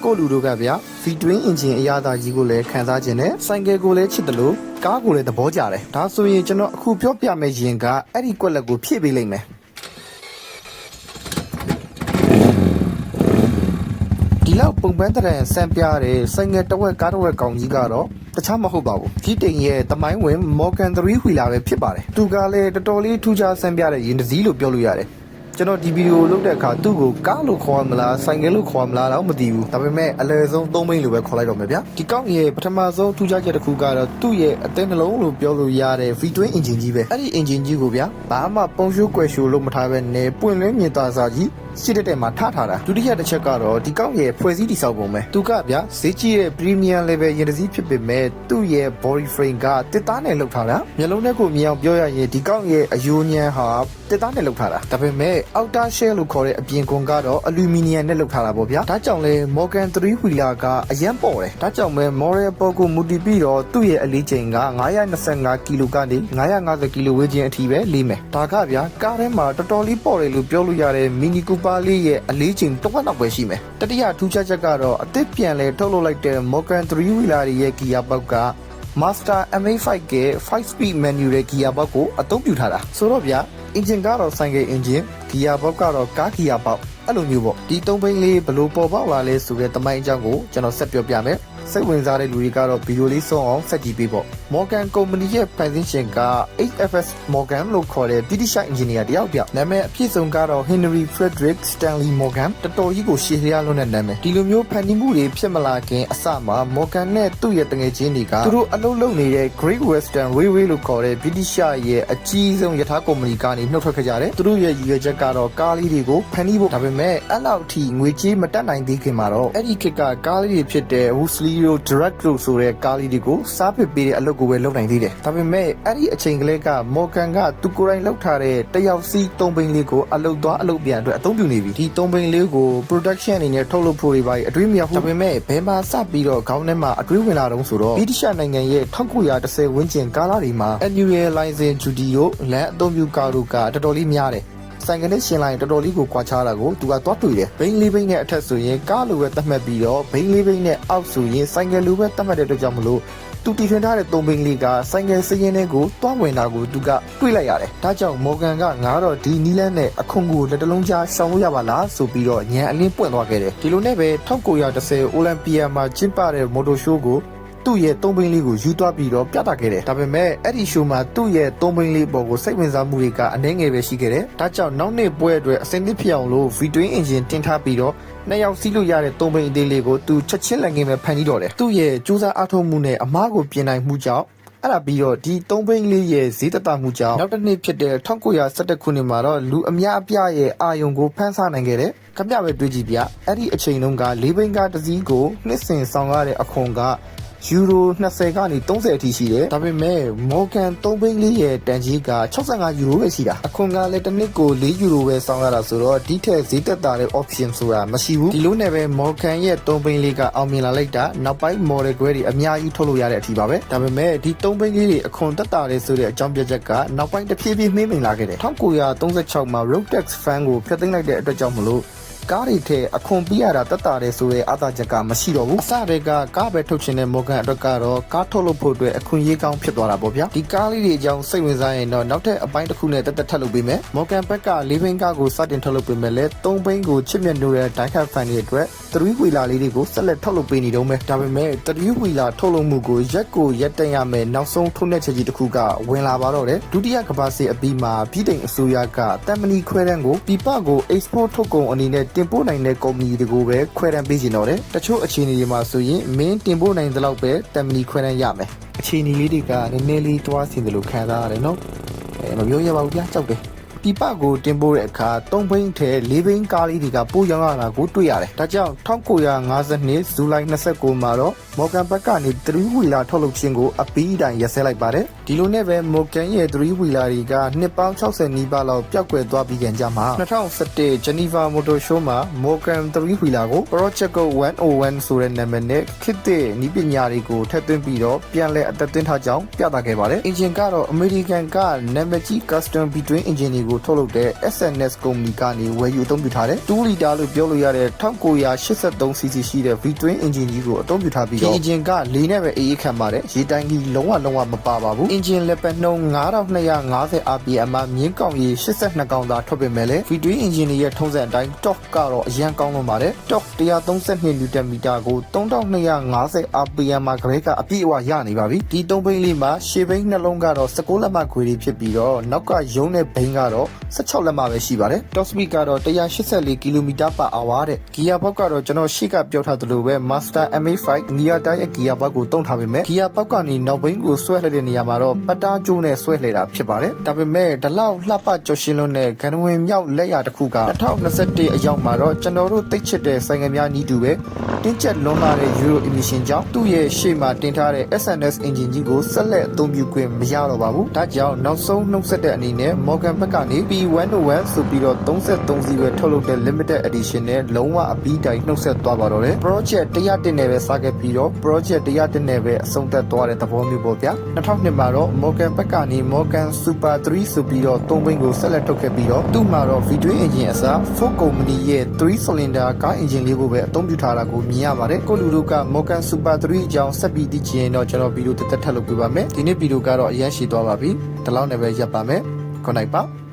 ကိုလူတို့ကဗျာ V-twin engine အရာသာကြီးကိုလည်းခံစားခြင်းနဲ့ဆိုင်ကယ်ကိုလည်းချစ်တယ်လို့ကားကိုလည်းသဘောကျတယ်ဒါဆိုရင်ကျွန်တော်အခုပြောပြမယ့်ရင်ကအဲ့ဒီကွက်လက်ကိုဖြည့်ပေးလိုက်မယ်ဒီလောက်ပုံပန်းတဲ့ဆန်ပြတဲ့ဆိုင်ငယ်တဝက်ကားတဝက်ကောင်ကြီးကတော့တခြားမဟုတ်ပါဘူးကြီးတိန်ရဲ့တမိုင်းဝင် Morgan 3 wheeler ပဲဖြစ်ပါတယ်သူကလည်းတော်တော်လေးထူးခြားဆန်ပြတဲ့ရင်တစ်စီးလို့ပြောလို့ရတယ်ကျွန်တော်ဒီဗီဒီယိုလုပ်တဲ့အခါသူ့ကိုကားလို့ခေါ်မလားဆိုင်ကယ်လို့ခေါ်မလားတော့မသိဘူးဒါပေမဲ့အလဲဆုံး၃ဘိန်းလို့ပဲခေါ်လိုက်တော့မယ်ဗျာဒီကောက်ရဲ့ပထမဆုံးထူးခြားချက်တစ်ခုကတော့သူ့ရဲ့အသင်းနှလုံးလို့ပြောလို့ရတဲ့ V-twin engine ကြီးပဲအဲ့ဒီ engine ကြီးကိုဗျာဘာမှပုံရှိုးကွယ်ရှိုးလို့မထားပဲနဲ့ပွင့်လင်းမြင်သာစာကြီးရှိတဲ့မှာထားထားတာဒုတိယတစ်ချက်ကတော့ဒီကောက်ရဲ့ဖွဲ့စည်းတည်ဆောက်ပုံပဲသူကဗျာဈေးကြီးတဲ့ premium level ရင်တစ်စီးဖြစ်ပေမဲ့သူ့ရဲ့ body frame ကတစ်သားနဲ့လုပ်ထားတာမျိုးလုံးထဲကိုမြင်အောင်ပြောရရင်ဒီကောက်ရဲ့အယိုးညံဟာတစ်သားနဲ့လုပ်ထားတာဒါပေမဲ့ outer shell လို့ခေါ်တဲ့အပြင်ကွန်ကတော့ aluminium နဲ့လုပ်ထားတာပေါ့ဗျာဒါကြောင့်လဲ Morgan 3 wheeler ကအရန်ပေါ်တယ်ဒါကြောင့်ပဲ model ပေါ်ကိုမူတည်ပြီးတော့သူ့ရဲ့အလေးချိန်က925ကီလိုကနေ950ကီလိုဝေးခြင်းအထိပဲလေးမယ်ဒါကဗျာကားထဲမှာတော်တော်လေးပေါ်တယ်လို့ပြောလို့ရတဲ့ mini cooperလေးရဲ့အလေးချိန်တစ်ဝက်လောက်ပဲရှိမယ်တတိယထူးခြားချက်ကတော့အသစ်ပြန်လဲထုတ်လုပ်လိုက်တဲ့ Morgan 3 wheeler ရဲ့ gear box က Master MA5 က5 speed manual ရဲ့ gear box ကိုအသုံးပြုထားတာဆိုတော့ဗျာ engine ကတော့ဆိုင်ကယ် engine gear box ကတော့ကား gear box အဲ့လိုမျိုးပေါ့ဒီ၃ဘိန်းလေးဘလို့ပေါ်ပေါက်လာလဲဆိုတဲ့တမိုင်းအကြောင်းကိုကျွန်တော်ဆက်ပြောပြမယ်စိတ်ဝင်စားတဲ့လူတွေကတော့ဗီဒီယိုလေးဆုံးအောင်ဆက်ကြည့်ပေးပေါ့ Morgan Company ရဲ့ဖန်ဆင်းရှင်က HFS Morgan လို့ခေါ်တဲ့ British engineer တယောက်ပြနာမည်အပြည့်စုံကတော့ Henry Frederick Stanley Morgan တော်တော်ကြီးကိုရှေ့လျားလုံးနဲ့နာမည်ဒီလိုမျိုးဖန်တီးမှုတွေဖြစ်မလာခင်အစမှာ Morgan နဲ့သူ့ရဲ့တငယ်ချင်းတွေကသူတို့အလုပ်လုပ်နေတဲ့ Great Western Railway လို့ခေါ်တဲ့ British ရဲ့အကြီးဆုံးရထားကုမ္ပဏီကနေနှုတ်ထွက်ခဲ့ကြတယ်သူတို့ရဲ့ရည်ရွယ်ချက်ကတော့ကားလေးတွေကိုဖန်တီးဖို့ဒါပေမဲ့အဲ့လောက်ထိငွေကြေးမတက်နိုင်သေးခင်မှာတော့အဲ့ဒီခေတ်ကကားလေးတွေဖြစ်တဲ့ Woolsey Direct လို့ဆိုတဲ့ကားလေးတွေကိုစားပစ်ပေးတဲ့အလုပ်ကိုပဲလုပ်နိုင်သေးတယ်ဒါပေမဲ့အဲ့ဒီအချိန်ကလေးက Morgan ကသူကိုယ်တိုင်လုပ်ထားတဲ့တယောက်စီး၃ဘိန်းလေးကိုအလုပ်သွားအလုပ်ပြန်အတွက်အသုံးပြုနေပြီဒီ၃ဘိန်းလေးကို production အနေနဲ့ထုတ်လုပ်ဖို့တွေပါအတွေးမရဘူးဒါပေမဲ့ဘယ်မှာစပြီးတော့ခေါင်းထဲမှာအတွေးဝင်လာတော့ဆိုတော့ဗြိတိရှနိုင်ငံရဲ့1910ဝန်းကျင်ကားလာတွေမှာ annual license duty တို့လမ်းအသုံးပြုကားတို့ကတော်တော်လေးများတယ်ဆိုင်ကနေရှင်းလိုက်တော်တော်လေးကိုကွာခြားတာကိုသူကသွားတွေ့တယ်ဘိန်းလေးဘိန်းနဲ့အထက်ဆိုရင်ကားလိုပဲသတ်မှတ်ပြီးတော့ဘိန်းလေးဘိန်းနဲ့အောက်ဆိုရင်ဆိုင်ကယ်လိုပဲသတ်မှတ်တဲ့အတွက်ကြောင့်မလို့သူတီထွင်ထားတဲ့၃ဘိန်းလေးကဆိုင်ကယ်စရင်တွေကိုတွားဝင်တာကိုသူကတွေးလိုက်ရတယ်ဒါကြောင့် Morgan ကငါတော့ဒီနီးလန်းနဲ့အခွန်ကိုလက်တလုံးကြားရှောင်လို့ရပါလားဆိုပြီးတော့ညံအလင်းပွင့်သွားခဲ့တယ်ဒီလိုနဲ့ပဲ1910 Olympia မှာကျင်းပတဲ့ motor show ကိုသူ့ရဲ့၃ဘိန်းလေးကိုယူသွားပြီးတော့ပြသခဲ့တယ်ဒါပေမဲ့အဲ့ဒီ show မှာသူ့ရဲ့၃ဘိန်းလေးပေါ်ကိုစိတ်ဝင်စားမှုတွေကအနည်းငယ်ပဲရှိခဲ့တယ်ဒါကြောင့်နောက်နှစ်ပွဲအတွက်အစင်းသစ်ဖြစ်အောင်လို့ V-twin engine တင်ထားပြီးတော့နှစ်ယောက်စီးလို့ရတဲ့၃ဘိန်းအသေးလေးကိုသူချက်ချင်းလက်ငင်းပဲဖန်တီးတော့တယ်သူ့ရဲ့စူးစမ်းအားထုတ်မှုနဲ့အမားကိုပြင်နိုင်မှုကြောင့်အဲ့ဒါပြီးတော့ဒီ၃ဘိန်းလေးရဲ့ဈေးသက်သာမှုကြောင့်နောက်တစ်နှစ်ဖြစ်တဲ့1911ခုနှစ်မှာတော့လူအများအပြားရဲ့အာယုံကိုဖန်ဆားနိုင်ခဲ့တယ်ခမရပဲတွေးကြည့်ပြအဲ့ဒီအချိန်တုန်းက၄ဘိန်းကားတစ်စီးကိုနှစ်စဉ်ဆောင်ရတဲ့အခွန်ကယူရို20ကနေ30အထိရှိတယ်ဒါပေမဲ့ Morgan 3ဘိန်းလေးရဲ့တန်ကြီးက65ယူရိုပဲရှိတာအခွန်ကလည်းတစ်နှစ်ကို4ယူရိုပဲဆောင်ရတာဆိုတော့ဒီထက်ဈေးသက်သာတဲ့ option ဆိုတာမရှိဘူးဒီလိုနဲ့ပဲ Morgan ရဲ့3ဘိန်းလေးကအောင်မြင်လာလိုက်တာနောက်ပိုင်း model ခွဲတွေအများကြီးထုတ်လို့ရတဲ့အထိပါပဲဒါပေမဲ့ဒီ3ဘိန်းလေးတွေအခွန်သက်သာတယ်ဆိုတဲ့အကြောင်းပြချက်ကနောက်ပိုင်းတဖြည်းဖြည်းမှေးမိန်လာခဲ့တယ်1936မှာ road tax fund ကိုဖျက်သိမ်းလိုက်တဲ့အတွက်ကြောင့်မလို့ကားတွေထဲအခွန်ပြရတာတက်တာတယ်ဆိုတဲ့အာသာချက်ကမရှိတော့ဘူးအစတည်းကကားပဲထုတ်ချင်တဲ့ Morgan အတွက်ကတော့ကားထုတ်လုပ်ဖို့အတွက်အခွင့်အရေးကောင်းဖြစ်သွားတာပေါ့ဗျာဒီကားလေးတွေအကြောင်းစိတ်ဝင်စားရင်တော့နောက်ထပ်အပိုင်းတစ်ခုနဲ့တက်ထပ်လုပ်ပေးမယ် Morgan ဘက်က၄ဘိန်းကားကိုစတင်ထုတ်လုပ်ပေးမယ်လဲ၃ဘိန်းကိုချစ်မြတ်နိုးတဲ့ diehard fan တွေအတွက်3 wheeler လေးတွေကိုဆက်လက်ထုတ်လုပ်ပေးနေတော့မယ်ဒါပေမဲ့3 wheeler ထုတ်လုပ်မှုကိုရက်တန်ရမယ်နောက်ဆုံးထုံးတဲ့ချက်ကြီးတစ်ခုကဝင်လာပါတော့တယ်ဒုတိယကမ္ဘာစစ်အပြီးမှာပြည်တိုင်အစိုးရကတမ်မနီခွဲတန်းကိုပြည်ပကို export ထုတ်ကုန်အနေနဲ့တင်ပို့နိုင်တဲ့ကုမ္ပဏီတွေကိုပဲခွဲတမ်းပေးကျင်တော့တယ်တချို့အခြေအနေတွေမှာဆိုရင်မင်းတင်ပို့နိုင်တဲ့လောက်ပဲတမ်မနီခွဲတမ်းရမယ်အခြေအနေလေးတွေကနည်းနည်းလေးတွားဆင်တယ်လို့ခံစားရတယ်နော်မပြောရပါဘူးဗျာကြောက်တယ်ပြပကိုတင်ပို့တဲ့အခါ3ဘိန်းထဲ4ဘိန်းကားလေးတွေကပိုးရောင်းရတာကိုတွေ့ရတယ်ဒါကြောင့်1952ဇူလိုင်29မှာတော့ Morgan ဘက်ကနေ3 wheeler ထုတ်လုပ်ခြင်းကိုအပြီးတိုင်ရပ်စဲလိုက်ပါတယ် ဒီလိုနဲ့ပဲ Morgan ရဲ့3 wheeler တွေကနှစ်ပေါင်း60နီးပါးလောက်ပျောက်ကွယ်သွားပြီးကြကြမှာ2017 Geneva Motor Show မှာ Morgan 3 wheeler ကို Project 101ဆိုတဲ့နာမည်နဲ့ခေတ်သစ်နည်းပညာတွေကိုထည့်သွင်းပြီးတော့ပြန်လည်အသက်သွင်းထားကြောင်းပြသခဲ့ပါတယ်။ engine ကတော့ American ကနာမည်ကြီး custom V-twin engine တွေကိုထုတ်လုပ်တဲ့ SNS ကုမ္ပဏီကနေဝယ်ယူအသုံးပြုထားတဲ့2လီတာလို့ပြောလို့ရတဲ့1983cc ရှိတဲ့ V-twin engine ကြီးကိုအသုံးပြုထားပြီးတော့ engine ကလေနဲ့ပဲအေးခံပါတယ်ရေတိုင်းကြီးလုံးဝမပါပါဘူး engine လက်ပတ်နှုန်း9250 rpm မှာမြင်းကောင်ရေ82ကောင်သာထွက်ပေမဲ့လည်း V-twin engine ရဲ့ထုံးစံအတိုင်း torque ကတော့အရန်ကောင်းလွန်ပါတယ် torque 132 Nm ကို3250 rpm မှာကလေးကအပြည့်အဝရနေပါပြီဒီ3ဘိန်းလေးမှာရှေ့ဘိန်းနှလုံးကတော့16လက်မခွေတွေဖြစ်ပြီးတော့နောက်ကရုံးတဲ့ဘိန်းကတော့16လက်မပဲရှိပါတယ် top speed ကတော့184 km/h တဲ့ gear box ကတော့ကျွန်တော်ရှေ့ကပြောထားသလိုပဲ Master MA5 gear တိုင်းရဲ့ gear box ကိုတုံးထားပေမဲ့ gear box ကနေနောက်ဘိန်းကိုဆွဲလှည့်တဲ့နေရာမှာတော့ပတ်တားကျိုးနဲ့ဆွဲလှည့်တာဖြစ်ပါတယ်ဒါပေမဲ့ဒီလောက်လှပကြော်ရှင်းလွန်းတဲ့ဂန်ဝင်မြောက်လက်ရတစ်ခုက2021အရောက်မှာတော့ကျွန်တော်တို့သိချစ်တဲ့ဆိုင်ငယ်များနီးတူပဲတင်းကျပ်လွန်လာတဲ့ Euro emission ကြောင့်သူ့ရဲ့ရှေ့မှာတင်ထားတဲ့ SNS engine ကြီးကိုဆက်လက်အသုံးပြုခွင့်မရတော့ပါဘူးဒါကြောင့်နောက်ဆုံးနှုတ်ဆက်တဲ့အနေနဲ့ Morgan ဘက်ကနေ P101 ဆိုပြီးတော့33စီးပဲထုတ်လုပ်တဲ့ limited edition နဲ့လုံးဝအပြီးတိုင်နှုတ်ဆက်သွားပါတော့တယ် project 101နဲ့ပဲစခဲ့ပြီးတော့ project 101နဲ့ပဲအဆုံးသတ်သွားတဲ့သဘောမျိုးပေါ့ဗျာ2002မှာတော့ Morgan ဘက်ကနေ Morgan Super 3ဆိုပြီးတော့3ဘိန်းကိုဆက်လက်ထုတ်ခဲ့ပြီးတော့သူ့မှာတော့ V-twin engine အစား Ford Company ရဲ့3 cylinder ကား engine လေးကိုပဲအသုံးပြုထားတာကိုမြင်ရပါတယ်ကိုလူတို့က Morgan Super 3အကြောင်းဆက်ပြီးသိချင်တော့ကျွန်တော်ဗီဒီယိုတက်ထပ်လုပ်ပြပါမယ်ဒီနေ့ဗီဒီယိုကတော့အရင်ရှည်သွားပါပြီဒီလောက်နဲ့ပဲရပ်ပါမယ် good night ပါ